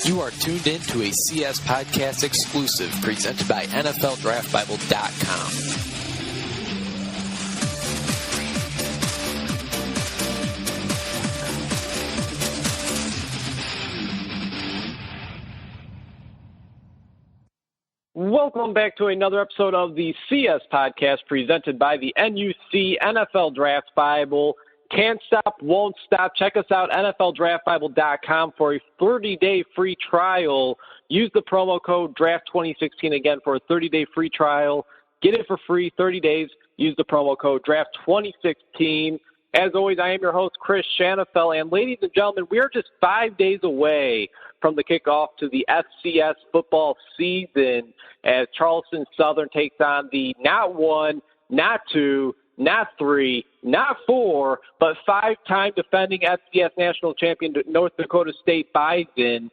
You are tuned in to a CS Podcast exclusive presented by NFLDraftBible.com. Welcome back to another episode of the CS Podcast presented by the NUC NFL Draft Bible. Can't stop, won't stop. Check us out, NFLDraftBible.com, for a 30-day free trial. Use the promo code DRAFT2016 again for a 30-day free trial. Get it for free, 30 days. Use the promo code DRAFT2016. As always, I am your host, Chris Shanafel, and ladies and gentlemen, we are just 5 days away from the kickoff to the FCS football season as Charleston Southern takes on the not one, not two, not three, not four, but five-time defending FCS national champion North Dakota State Bison,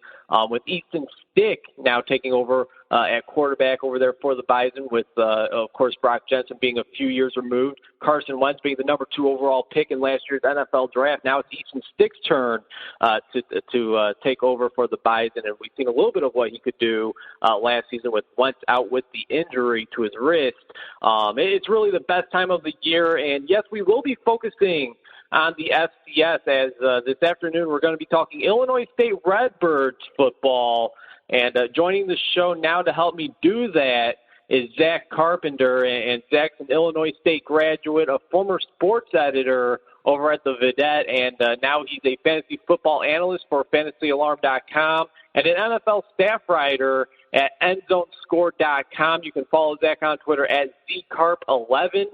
with Easton Stick now taking over at quarterback over there for the Bison, with, of course, Brock Jensen being a few years removed, Carson Wentz being the number 2 overall pick in last year's NFL draft. Now it's Easton Stick's turn to take over for the Bison, and we've seen a little bit of what he could do last season with Wentz out with the injury to his wrist. It's really the best time of the year, and yes, we will be focusing on the FCS as this afternoon we're going to be talking Illinois State Redbirds football. And joining the show now to help me do that is Zack Carpenter. And Zack's an Illinois State graduate, a former sports editor over at the Vidette, and now he's a fantasy football analyst for FantasyAlarm.com and an NFL staff writer at EndZoneScore.com. You can follow Zack on Twitter at ZCarp11.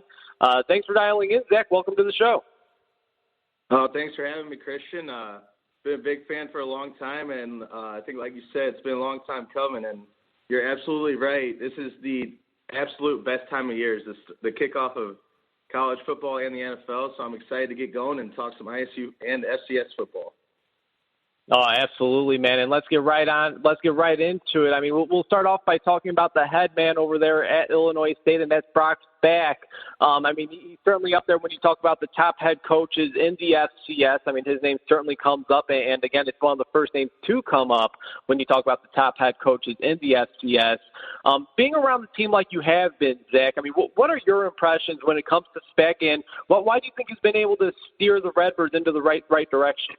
Thanks for dialing in, Zack. Welcome to the show. Thanks for having me, Christian. Been a big fan for a long time, and I think, like you said, it's been a long time coming, and you're absolutely right. This is the absolute best time of year, is the kickoff of college football and the NFL, so I'm excited to get going and talk some ISU and FCS football. Oh, absolutely, man. And let's get right into it. I mean, we'll start off by talking about the head man over there at Illinois State, and that's Brock Spack. I mean, he's certainly up there when you talk about the top head coaches in the FCS. I mean, his name certainly comes up, and again, it's one of the first names to come up when you talk about the top head coaches in the FCS. Being around the team like you have been, Zack, I mean, what are your impressions when it comes to Spack, and why do you think he's been able to steer the Redbirds into the right direction?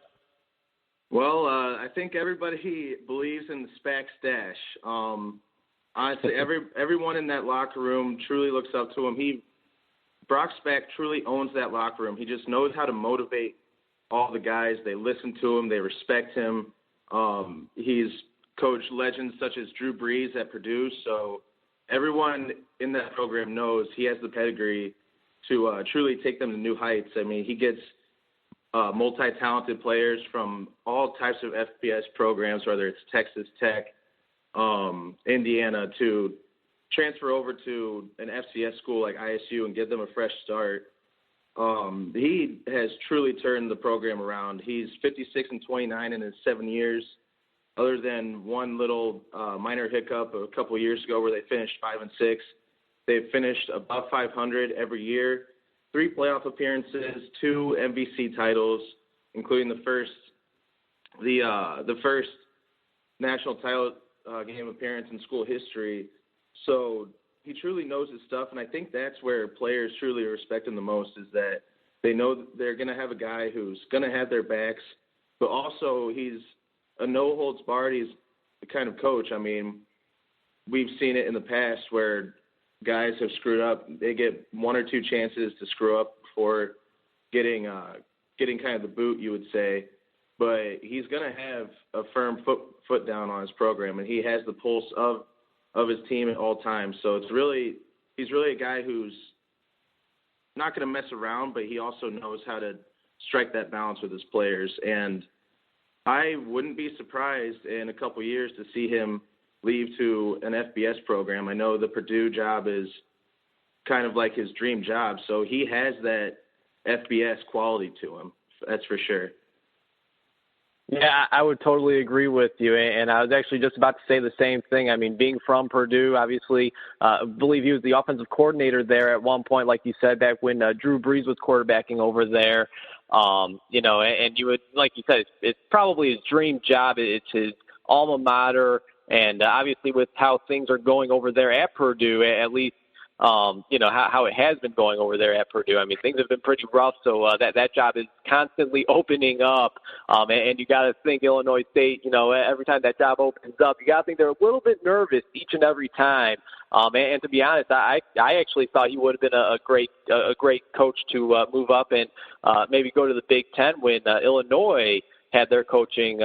Well, I think everybody believes in the Spack stash. Honestly, everyone in that locker room truly looks up to him. Brock Spack truly owns that locker room. He just knows how to motivate all the guys. They listen to him. They respect him. He's coached legends such as Drew Brees at Purdue, so everyone in that program knows he has the pedigree to truly take them to new heights. I mean, he gets multi-talented players from all types of FBS programs, whether it's Texas Tech, Indiana, to transfer over to an FCS school like ISU and give them a fresh start. He has truly turned the program around. He's 56-29 in his 7 years, other than one little minor hiccup a couple of years ago where they finished 5-6. They've finished above 500 every year. 3 playoff appearances, 2 MVC titles, including the first national title game appearance in school history. So he truly knows his stuff, and I think that's where players truly respect him the most, is that they know they're going to have a guy who's going to have their backs, but also he's a no-holds-barred. He's the kind of coach. I mean, we've seen it in the past where guys have screwed up. They get 1 or 2 chances to screw up before getting kind of the boot, you would say. But he's going to have a firm foot down on his program, and he has the pulse of his team at all times. So he's really a guy who's not going to mess around, but he also knows how to strike that balance with his players. And I wouldn't be surprised in a couple years to see him leave to an FBS program. I know the Purdue job is kind of like his dream job, so he has that FBS quality to him. That's for sure. Yeah, I would totally agree with you, and I was actually just about to say the same thing. I mean, being from Purdue, obviously, I believe he was the offensive coordinator there at one point, like you said, back when Drew Brees was quarterbacking over there. And you would, like you said, it's probably his dream job. It's his alma mater, and obviously with how things are going over there at Purdue, at least, how it has been going over there at Purdue. I mean, things have been pretty rough, so that job is constantly opening up. And you got to think Illinois State, every time that job opens up, you got to think they're a little bit nervous each and every time. And to be honest, I actually thought he would have been a great coach to move up and maybe go to the Big Ten when Illinois had their coaching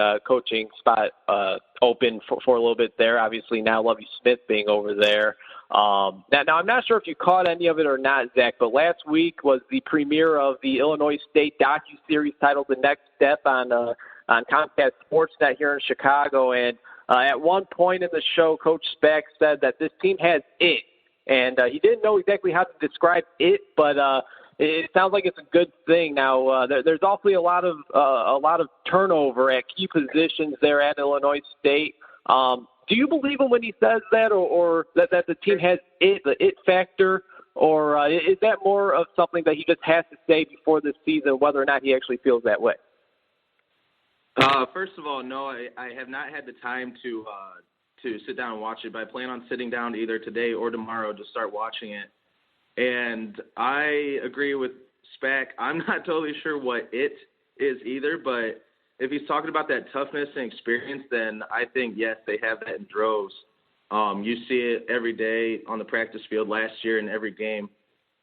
spot open for a little bit there. Obviously now Lovie Smith being over there. Now I'm not sure if you caught any of it or not, Zach, but last week was the premiere of the Illinois State docuseries titled The Next Step on Comcast Sportsnet here in Chicago. And at one point in the show, Coach Speck said that this team has it. And he didn't know exactly how to describe it, but it sounds like it's a good thing. Now, there's awfully a lot of turnover at key positions there at Illinois State. Do you believe him when he says that, or that the team has the it factor, or is that more of something that he just has to say before the season, whether or not he actually feels that way? First of all, no, I have not had the time to sit down and watch it, but I plan on sitting down either today or tomorrow to start watching it. And I agree with Spack. I'm not totally sure what it is either, but if he's talking about that toughness and experience, then I think, yes, they have that in droves. You see it every day on the practice field last year in every game.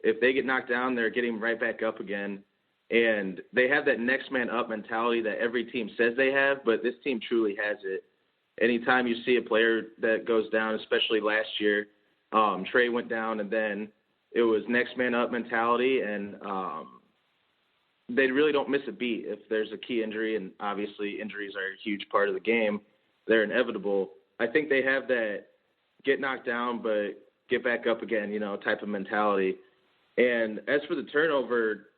If they get knocked down, they're getting right back up again. And they have that next man up mentality that every team says they have, but this team truly has it. Anytime you see a player that goes down, especially last year, Trey went down and then it was next man up mentality, and they really don't miss a beat if there's a key injury, and obviously injuries are a huge part of the game. They're inevitable. I think they have that get knocked down but get back up again, type of mentality. And as for the turnover,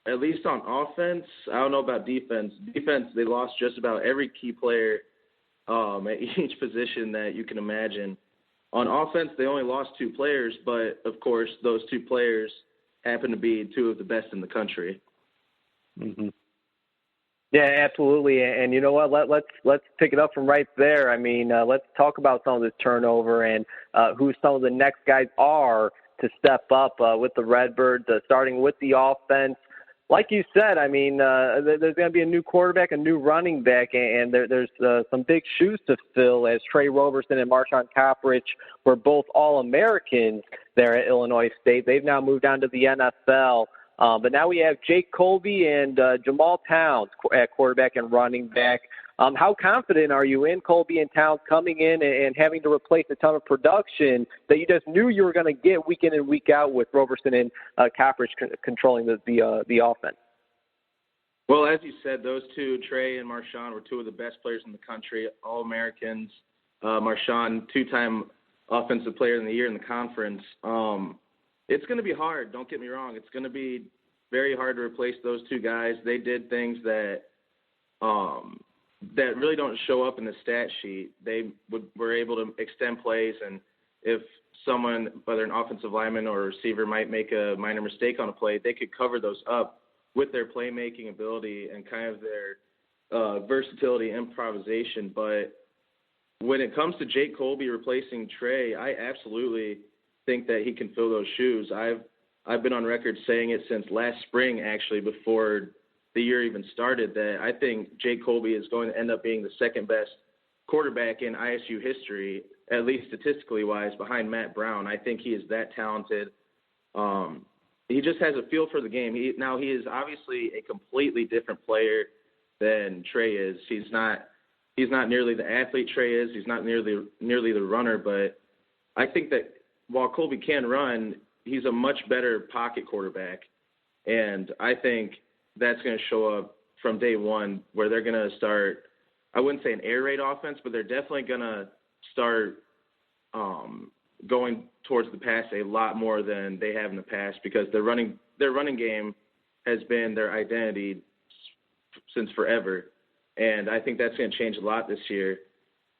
at least on offense, I don't know about defense. Defense, they lost just about every key player at each position that you can imagine. On offense, they only lost 2 players, but, of course, those 2 players happen to be 2 of the best in the country. Mm-hmm. Yeah, absolutely. And you know what? Let's pick it up from right there. I mean, let's talk about some of this turnover and who some of the next guys are to step up with the Redbirds, starting with the offense. Like you said, I mean, there's going to be a new quarterback, a new running back, and there's some big shoes to fill, as Trey Roberson and Marshawn Coppridge were both All-Americans there at Illinois State. They've now moved on to the NFL. But now we have Jake Colby and Jamal Towns at quarterback and running back. How confident are you in Colby and Towns coming in and having to replace a ton of production that you just knew you were going to get week in and week out with Roberson and Coppridge controlling the offense? Well, as you said, those 2, Trey and Marshawn, were 2 of the best players in the country, All-Americans. Marshawn, 2-time Offensive Player of the Year in the conference. It's going to be hard. Don't get me wrong. It's going to be very hard to replace those 2 guys. They did things that really don't show up in the stat sheet. They were able to extend plays, and if someone, whether an offensive lineman or a receiver, might make a minor mistake on a play, they could cover those up with their playmaking ability and kind of their versatility, improvisation. But when it comes to Jake Colby replacing Trey, I absolutely think that he can fill those shoes. I've been on record saying it since last spring, actually, before the year even started, that I think Jake Colby is going to end up being the second best quarterback in ISU history, at least statistically wise, behind Matt Brown. I think he is that talented. He just has a feel for the game. He is obviously a completely different player than Trey is. He's not nearly the athlete Trey is. He's not nearly the runner, but I think that while Colby can run, he's a much better pocket quarterback. And I think that's going to show up from day one, where they're going to start, I wouldn't say an air raid offense, but they're definitely going to start going towards the pass a lot more than they have in the past, because their running game has been their identity since forever. And I think that's going to change a lot this year.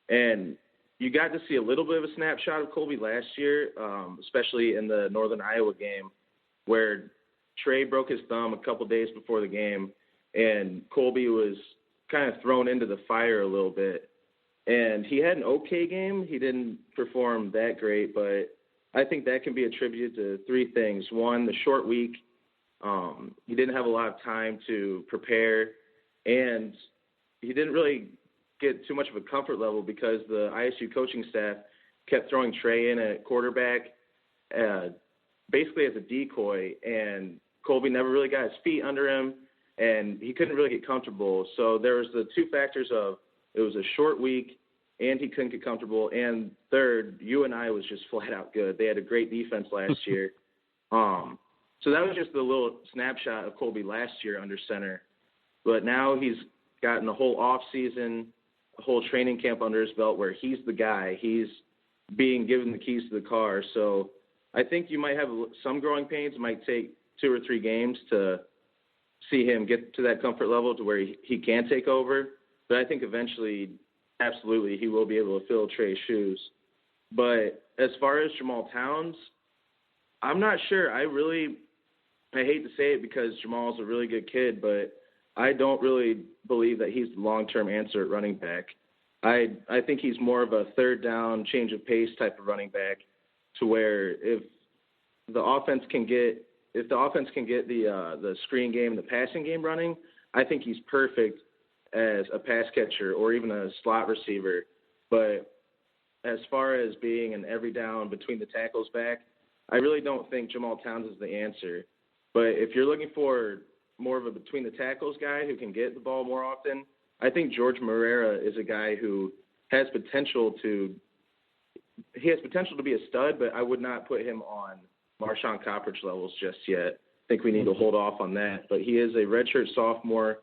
And you got to see a little bit of a snapshot of Colby last year, especially in the Northern Iowa game, where Trey broke his thumb a couple days before the game, and Colby was kind of thrown into the fire a little bit. And he had an okay game. He didn't perform that great, but I think that can be attributed to three things. One, the short week. He didn't have a lot of time to prepare, and he didn't really get too much of a comfort level because the ISU coaching staff kept throwing Trey in at quarterback basically as a decoy, and Colby never really got his feet under him, and he couldn't really get comfortable. So there was the two factors of it was a short week and he couldn't get comfortable, and third, UNI was just flat out good. They had a great defense last year. So that was just a little snapshot of Colby last year under center. But now he's gotten a whole off season, a whole training camp under his belt where he's the guy. He's being given the keys to the car. So I think you might have some growing pains. It might take 2 or 3 games to see him get to that comfort level to where he can take over. But I think eventually, absolutely, he will be able to fill Trey's shoes. But as far as Jamal Towns, I'm not sure. I hate to say it because Jamal's a really good kid, but I don't really believe that he's the long-term answer at running back. I think he's more of a third down, change of pace type of running back, to where if the offense can get the screen game and the passing game running, I think he's perfect as a pass catcher or even a slot receiver. But as far as being an every down between the tackles back, I really don't think Jamal Towns is the answer. But if you're looking for more of a between the tackles guy who can get the ball more often, I think George Moreira is a guy who has potential to be a stud, but I would not put him on Marshawn Coppridge levels just yet. I think we need to hold off on that. But he is a redshirt sophomore,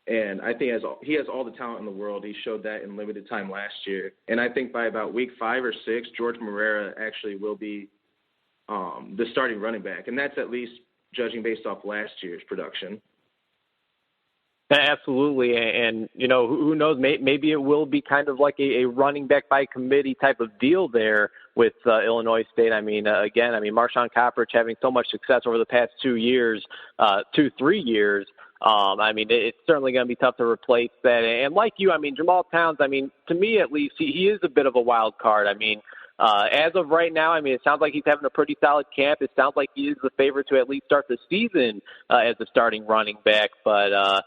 and I think he has all the talent in the world. He showed that in limited time last year. And I think by about week 5 or 6, George Moreira actually will be the starting running back, and that's at least judging based off last year's production. Absolutely, and who knows? Maybe it will be kind of like a running back by committee type of deal there with Illinois State. Marshawn Coppridge having so much success over the past 3 years. It's certainly going to be tough to replace that. And like you, Jamal Towns. To me at least, he is a bit of a wild card. As of right now, it sounds like he's having a pretty solid camp. It sounds like he is the favorite to at least start the season as a starting running back. But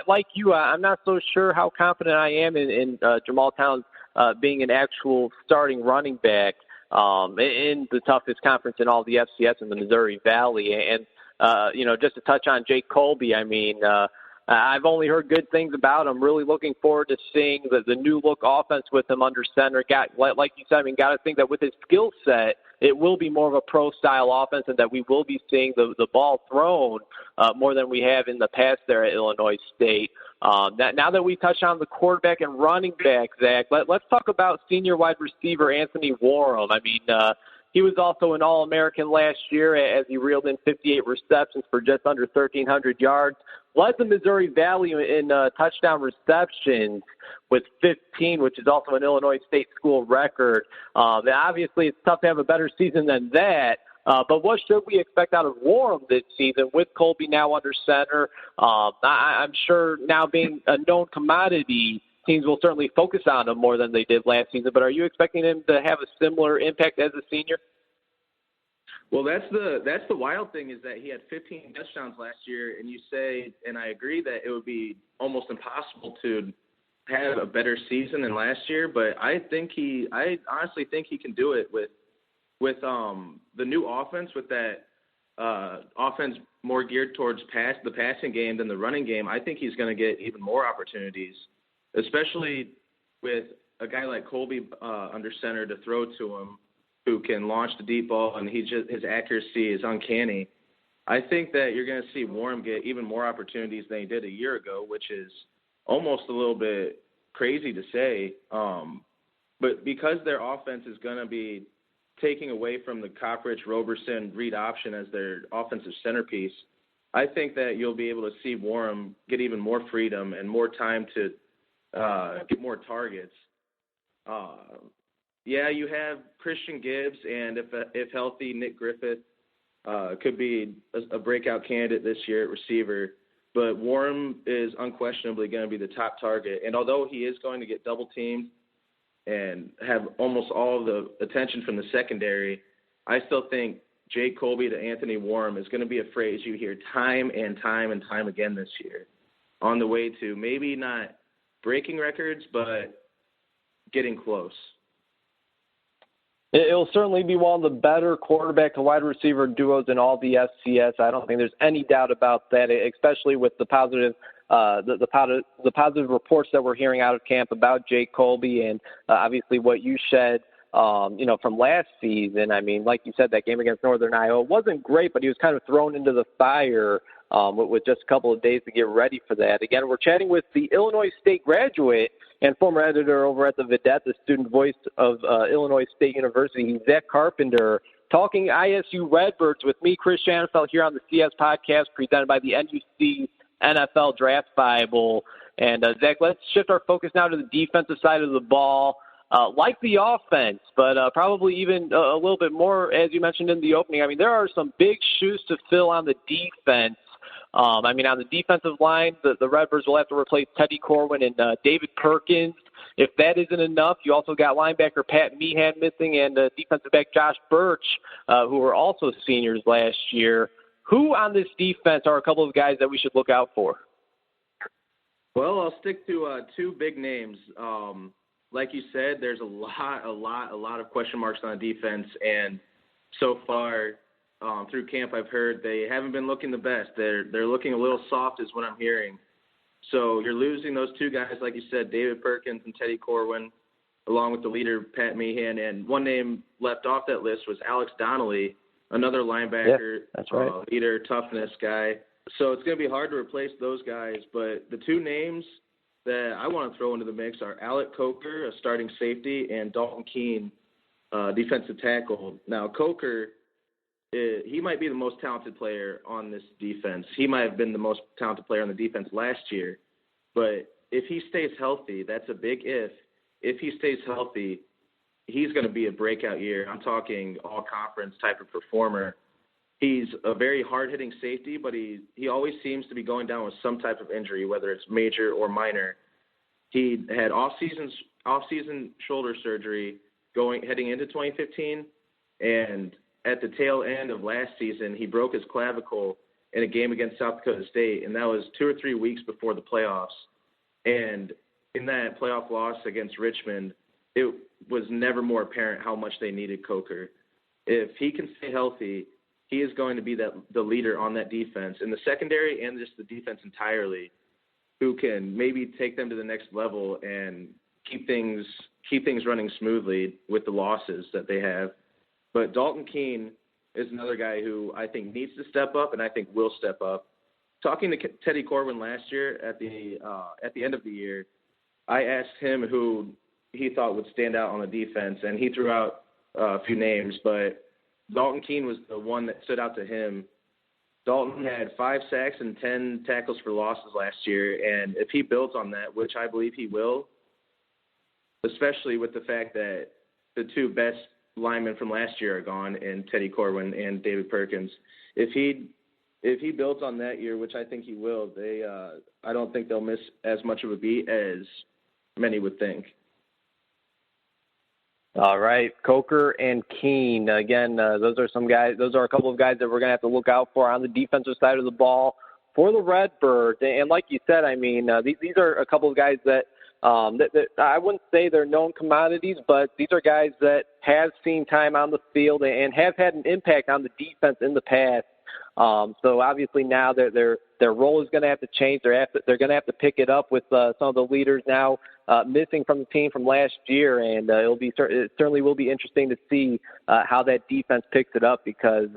like you, I'm not so sure how confident I am in Jamal Towns being an actual starting running back in the toughest conference in all the FCS in the Missouri Valley. And, just to touch on Jake Colby, I've only heard good things about him. Really looking forward to seeing the new look offense with him under center. Like you said, got to think that with his skill set, it will be more of a pro-style offense and that we will be seeing the ball thrown more than we have in the past there at Illinois State. Now that we touched on the quarterback and running back, Zach, let's talk about senior wide receiver Anthony Warham. He was also an All-American last year as he reeled in 58 receptions for just under 1,300 yards. Led the Missouri Valley in touchdown receptions with 15, which is also an Illinois State school record. Obviously, it's tough to have a better season than that. But what should we expect out of Warham this season with Colby now under center? I'm sure now being a known commodity, teams will certainly focus on him more than they did last season. But are you expecting him to have a similar impact as a senior? Well, that's the wild thing is that he had 15 touchdowns last year, and you say, and I agree that it would be almost impossible to have a better season than last year. But I honestly think he can do it with the new offense, with that offense more geared towards the passing game than the running game. I think he's going to get even more opportunities, especially with a guy like Colby under center to throw to him, who can launch the deep ball, and his accuracy is uncanny. I think that you're going to see Warham get even more opportunities than he did a year ago, which is almost a little bit crazy to say. But because their offense is going to be taking away from the Coppridge, Roberson, Reed option as their offensive centerpiece, I think that you'll be able to see Warham get even more freedom and more time to get more targets. You have Christian Gibbs, and if healthy, Nick Griffith could be a breakout candidate this year at receiver. but Warren is unquestionably going to be the top target. And although he is going to get double teamed and have almost all of the attention from the secondary, I still think Jake Colby to Anthony Warren is going to be a phrase you hear time and time and time again this year, on the way to maybe not breaking records, but getting close. It'll certainly be one of the better quarterback to wide receiver duos in all the FCS. I don't think there's any doubt about that, especially with the positive the positive reports that we're hearing out of camp about Jake Colby and obviously what you said, from last season. I mean, like you said, that game against Northern Iowa wasn't great, but he was kind of thrown into the fire with just a couple of days to get ready for that. Again, we're chatting with the Illinois State graduate and former editor over at the Vidette, the student voice of Illinois State University, Zack Carpenter, talking ISU Redbirds with me, Chris Shanafelt, here on the CS podcast presented by the NUC NFL Draft Bible. And, Zach, let's shift our focus now to the defensive side of the ball. Like the offense, but probably even a little bit more, as you mentioned in the opening. I mean, there are some big shoes to fill on the defense. On the defensive line, the Redbirds will have to replace Teddy Corwin and David Perkins. If that isn't enough, you also got linebacker Pat Meehan missing and defensive back Josh Birch, who were also seniors last year. Who on this defense are a couple of guys that we should look out for? Well, I'll stick to two big names. Like you said, there's a lot of question marks on the defense, and so far through camp, I've heard they haven't been looking the best. They're looking a little soft, is what I'm hearing. So you're losing those two guys, like you said, David Perkins and Teddy Corwin, along with the leader Pat Meehan, and one name left off that list was Alex Donnelly, another linebacker, that's right. Leader, toughness guy. So it's going to be hard to replace those guys, but the two names that I want to throw into the mix are Alec Coker, a starting safety, and Dalton Keene, defensive tackle. Now, Coker, he might be the most talented player on this defense. He might have been the most talented player on the defense last year. But if he stays healthy, that's a big if. If he stays healthy, he's going to be a breakout year. I'm talking all-conference type of performer. He's a very hard-hitting safety, but he always seems to be going down with some type of injury, whether it's major or minor. He had off-season shoulder surgery heading into 2015, and at the tail end of last season, he broke his clavicle in a game against South Dakota State, and that was 2 or 3 weeks before the playoffs. And in that playoff loss against Richmond, it was never more apparent how much they needed Coker. If he can stay healthy, he is going to be the leader on that defense in the secondary and just the defense entirely, who can maybe take them to the next level and keep things running smoothly with the losses that they have. But Dalton Keene is another guy who I think needs to step up and I think will step up. Talking to Teddy Corwin last year at the end of the year, I asked him who he thought would stand out on the defense, and he threw out a few names, but Dalton Keene was the one that stood out to him. Dalton had 5 sacks and 10 tackles for losses last year, and if he builds on that, which I believe he will, especially with the fact that the two best linemen from last year are gone, and Teddy Corwin and David Perkins, if he builds on that year, which I think he will, I don't think they'll miss as much of a beat as many would think. All right, Coker and Keene. Again, those are a couple of guys that we're going to have to look out for on the defensive side of the ball for the Redbirds. And like you said, these are a couple of guys that I wouldn't say they're known commodities, but these are guys that have seen time on the field and have had an impact on the defense in the past. So obviously now their role is going to have to change. They're going to have to pick it up with some of the leaders now missing from the team from last year, and it certainly will be interesting to see how that defense picks it up because,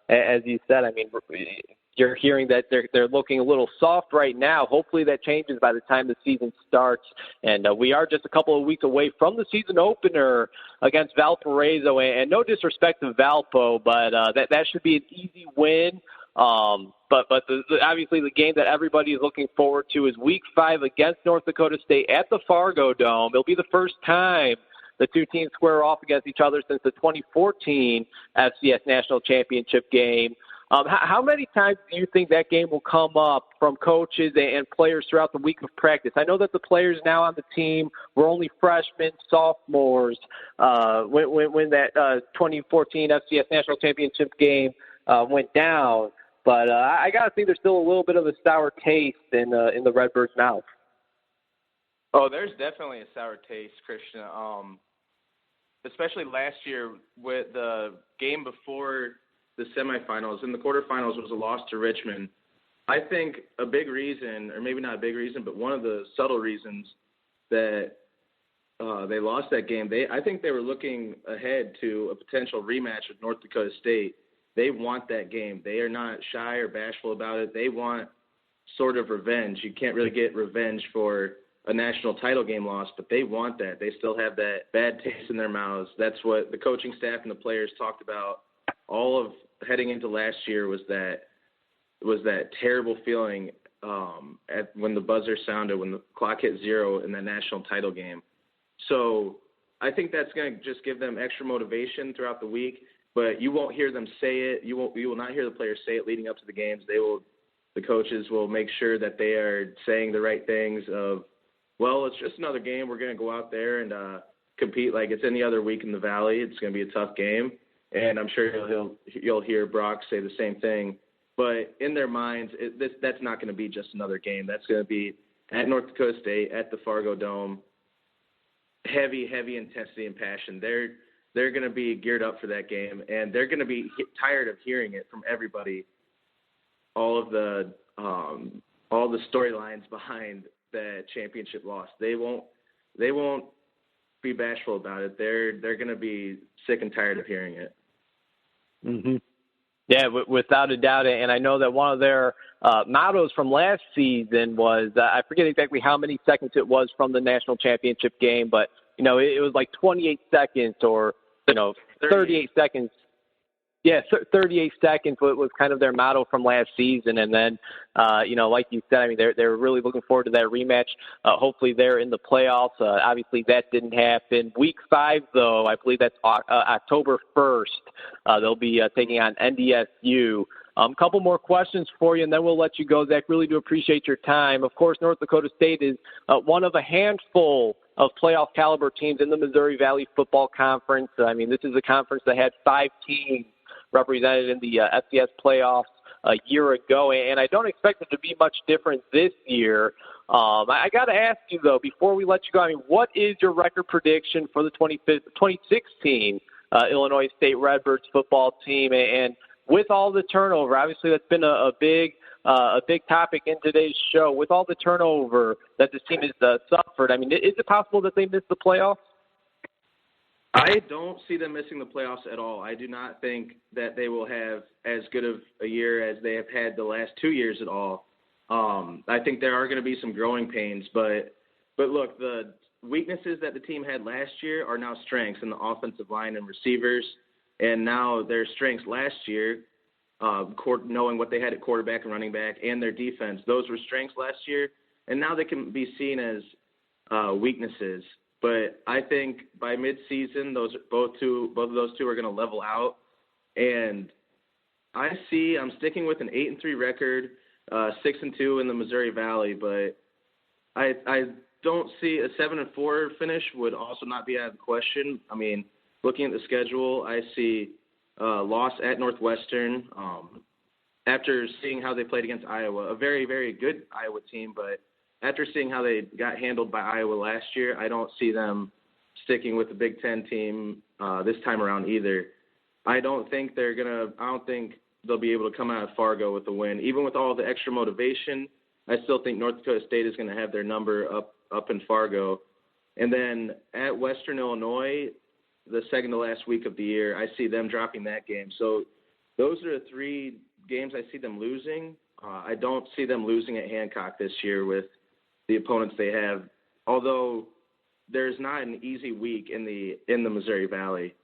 as you said, you're hearing that they're looking a little soft right now. Hopefully that changes by the time the season starts, and we are just a couple of weeks away from the season opener against Valparaiso. And no disrespect to Valpo, but that should be an easy win. But obviously the game that everybody is looking forward to is Week 5 against North Dakota State at the Fargo Dome. It'll be the first time the two teams square off against each other since the 2014 FCS National Championship game. How many times do you think that game will come up from coaches and players throughout the week of practice? I know that the players now on the team were only freshmen, sophomores when that 2014 FCS National Championship game went down. But I got to think there's still a little bit of a sour taste in the Redbirds' mouth. Oh, there's definitely a sour taste, Christian. Especially last year with the game before the semifinals and the quarterfinals was a loss to Richmond. I think a big reason, or maybe not a big reason, but one of the subtle reasons that they lost that game, I think they were looking ahead to a potential rematch with North Dakota State. They want that game. They are not shy or bashful about it. They want sort of revenge. You can't really get revenge for a national title game loss, but they want that. They still have that bad taste in their mouths. That's what the coaching staff and the players talked about all of heading into last year, was that terrible feeling when the buzzer sounded, when the clock hit 0 in that national title game. So I think that's going to just give them extra motivation throughout the week, but you won't hear them say it. You will not hear the players say it leading up to the games. The coaches will make sure that they are saying the right things of, well, it's just another game. We're going to go out there and compete like it's any other week in the Valley. It's going to be a tough game. And I'm sure you'll hear Brock say the same thing. But in their minds, that's not going to be just another game. That's going to be at North Dakota State, at the Fargo Dome. Heavy intensity and passion. They're going to be geared up for that game, and they're going to be tired of hearing it from everybody. All the storylines behind that championship loss. They won't be bashful about it. They're going to be sick and tired of hearing it. Mm-hmm. Yeah, without a doubt. And I know that one of their mottos from last season was, I forget exactly how many seconds it was from the national championship game, but, it was like 28 seconds or, 38 seconds. Yeah, 38 seconds was kind of their motto from last season. And then, like you said, I mean, they're really looking forward to that rematch. Hopefully they're in the playoffs. Obviously that didn't happen. Week 5, though, I believe that's October 1st. They'll be taking on NDSU. Couple more questions for you, and then we'll let you go, Zach. Really do appreciate your time. Of course, North Dakota State is one of a handful of playoff caliber teams in the Missouri Valley Football Conference. I mean, this is a conference that had 5 teams represented in the FCS playoffs a year ago, and I don't expect it to be much different this year. I got to ask you, though, before we let you go, I mean, what is your record prediction for the 2016 Illinois State Redbirds football team? And with all the turnover, obviously that's been a big topic in today's show. With all the turnover that this team has suffered, I mean, is it possible that they miss the playoffs? I don't see them missing the playoffs at all. I do not think that they will have as good of a year as they have had the last 2 years at all. I think there are going to be some growing pains, but look, the weaknesses that the team had last year are now strengths in the offensive line and receivers, and now their strengths last year, knowing what they had at quarterback and running back and their defense, those were strengths last year, and now they can be seen as weaknesses. But I think by mid-season, both of those two are going to level out. And I'm sticking with an 8-3 record, 6-2 in the Missouri Valley. But I don't see a 7-4 finish would also not be out of the question. I mean, looking at the schedule, I see loss at Northwestern. After seeing how they played against Iowa, a very, very good Iowa team, but after seeing how they got handled by Iowa last year, I don't see them sticking with the Big Ten team this time around either. I don't think they'll be able to come out of Fargo with a win. Even with all the extra motivation, I still think North Dakota State is going to have their number up in Fargo. And then at Western Illinois, the second to last week of the year, I see them dropping that game. So those are the 3 games I see them losing. I don't see them losing at Hancock this year with the opponents they have, although there's not an easy week in the Missouri Valley.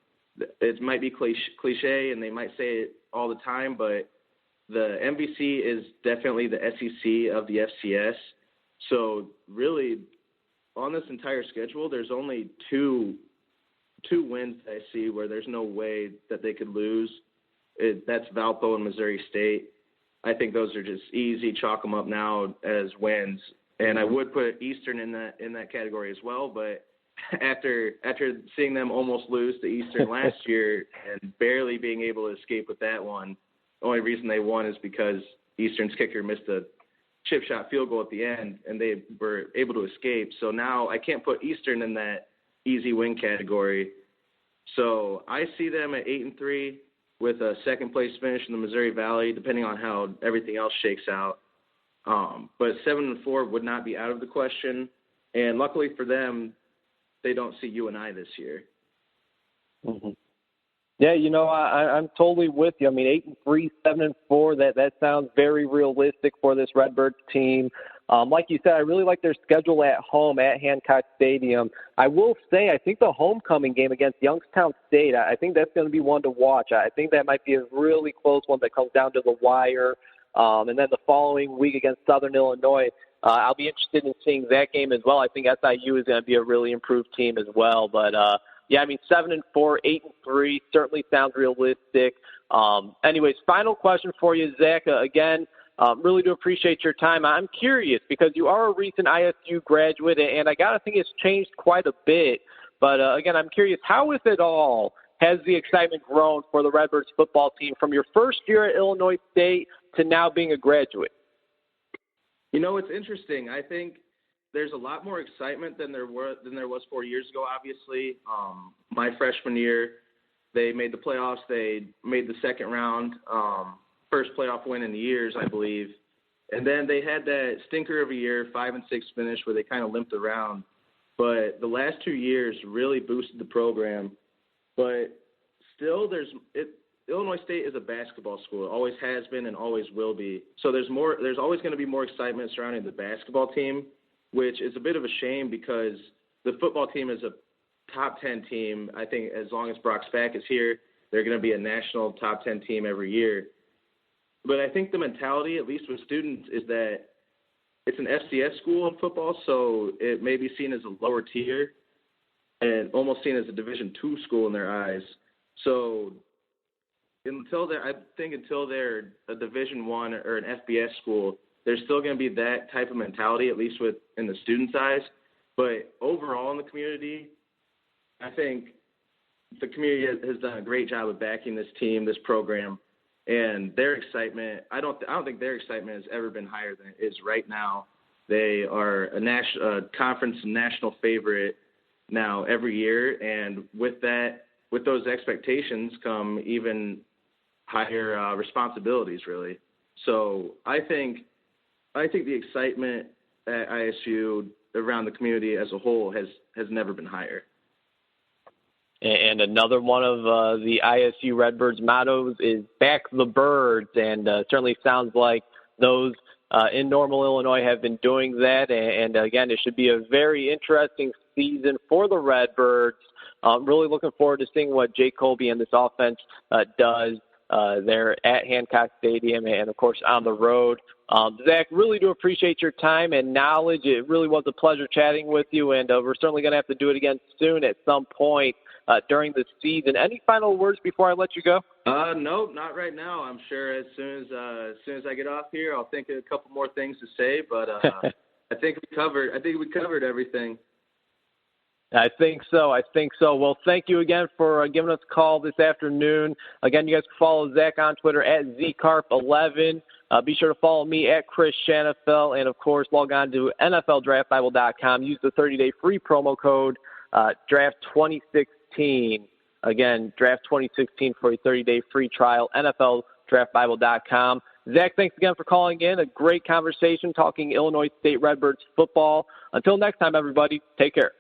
It might be cliche, and they might say it all the time, but the MVC is definitely the SEC of the FCS. So really, on this entire schedule, there's only two wins that I see where there's no way that they could lose. That's Valpo and Missouri State. I think those are just easy. Chalk them up now as wins. And I would put Eastern in that category as well, but after seeing them almost lose to Eastern last year and barely being able to escape with that one, the only reason they won is because Eastern's kicker missed a chip shot field goal at the end, and they were able to escape. So now I can't put Eastern in that easy win category. So I see them at 8-3 with a second place finish in the Missouri Valley, depending on how everything else shakes out. But 7-4 would not be out of the question. And luckily for them, they don't see UNI this year. Mm-hmm. Yeah, I'm totally with you. I mean, 8-3, 7-4, that sounds very realistic for this Redbirds team. Like you said, I really like their schedule at home at Hancock Stadium. I will say, I think the homecoming game against Youngstown State, I think that's going to be one to watch. I think that might be a really close one that comes down to the wire. And then the following week against Southern Illinois, I'll be interested in seeing that game as well. I think SIU is going to be a really improved team as well. But, yeah, I mean, 7-4, 8-3 certainly sounds realistic. Anyways, final question for you, Zach. Again, really do appreciate your time. I'm curious because you are a recent ISU graduate, and I got to think it's changed quite a bit. But, again, I'm curious, how, if at all, has the excitement grown for the Redbirds football team from your first year at Illinois State to now being a graduate? It's interesting. I think there's a lot more excitement than there was 4 years ago, obviously. My freshman year, they made the playoffs. They made the second round, first playoff win in years, I believe. And then they had that stinker of a year, 5-6 finish, where they kind of limped around. But the last 2 years really boosted the program. But still, Illinois State is a basketball school. It always has been and always will be. So there's always going to be more excitement surrounding the basketball team, which is a bit of a shame because the football team is a top 10 team. I think as long as Brock Spack is here, they're going to be a national top 10 team every year. But I think the mentality, at least with students, is that it's an FCS school in football, so it may be seen as a lower tier and almost seen as a Division II school in their eyes. So until they're a Division I or an FBS school, there's still going to be that type of mentality, at least in the students' eyes. But overall in the community, I think the community has done a great job of backing this team, this program, and their excitement. I don't think their excitement has ever been higher than it is right now. They are a conference national favorite now every year, and with those expectations come even higher responsibilities, really. So I think the excitement at ISU around the community as a whole has never been higher. And another one of the ISU Redbirds mottos is "Back the Birds," and certainly sounds like those in Normal, Illinois have been doing that. And again, it should be a very interesting season for the Redbirds. Really looking forward to seeing what Jake Colby and this offense does there at Hancock Stadium and, of course, on the road. Zach, really do appreciate your time and knowledge. It really was a pleasure chatting with you, and we're certainly going to have to do it again soon at some point during the season. Any final words before I let you go? No, not right now. I'm sure as soon as I get off here, I'll think of a couple more things to say, but I think we covered everything. I think so. Well, thank you again for giving us a call this afternoon. Again, you guys can follow Zach on Twitter at ZCarp11. Be sure to follow me at Chris Shanafel. And, of course, log on to NFLDraftBible.com. Use the 30-day free promo code DRAFT2016. Again, DRAFT2016 for a 30-day free trial, NFLDraftBible.com. Zach, thanks again for calling in. A great conversation talking Illinois State Redbirds football. Until next time, everybody, take care.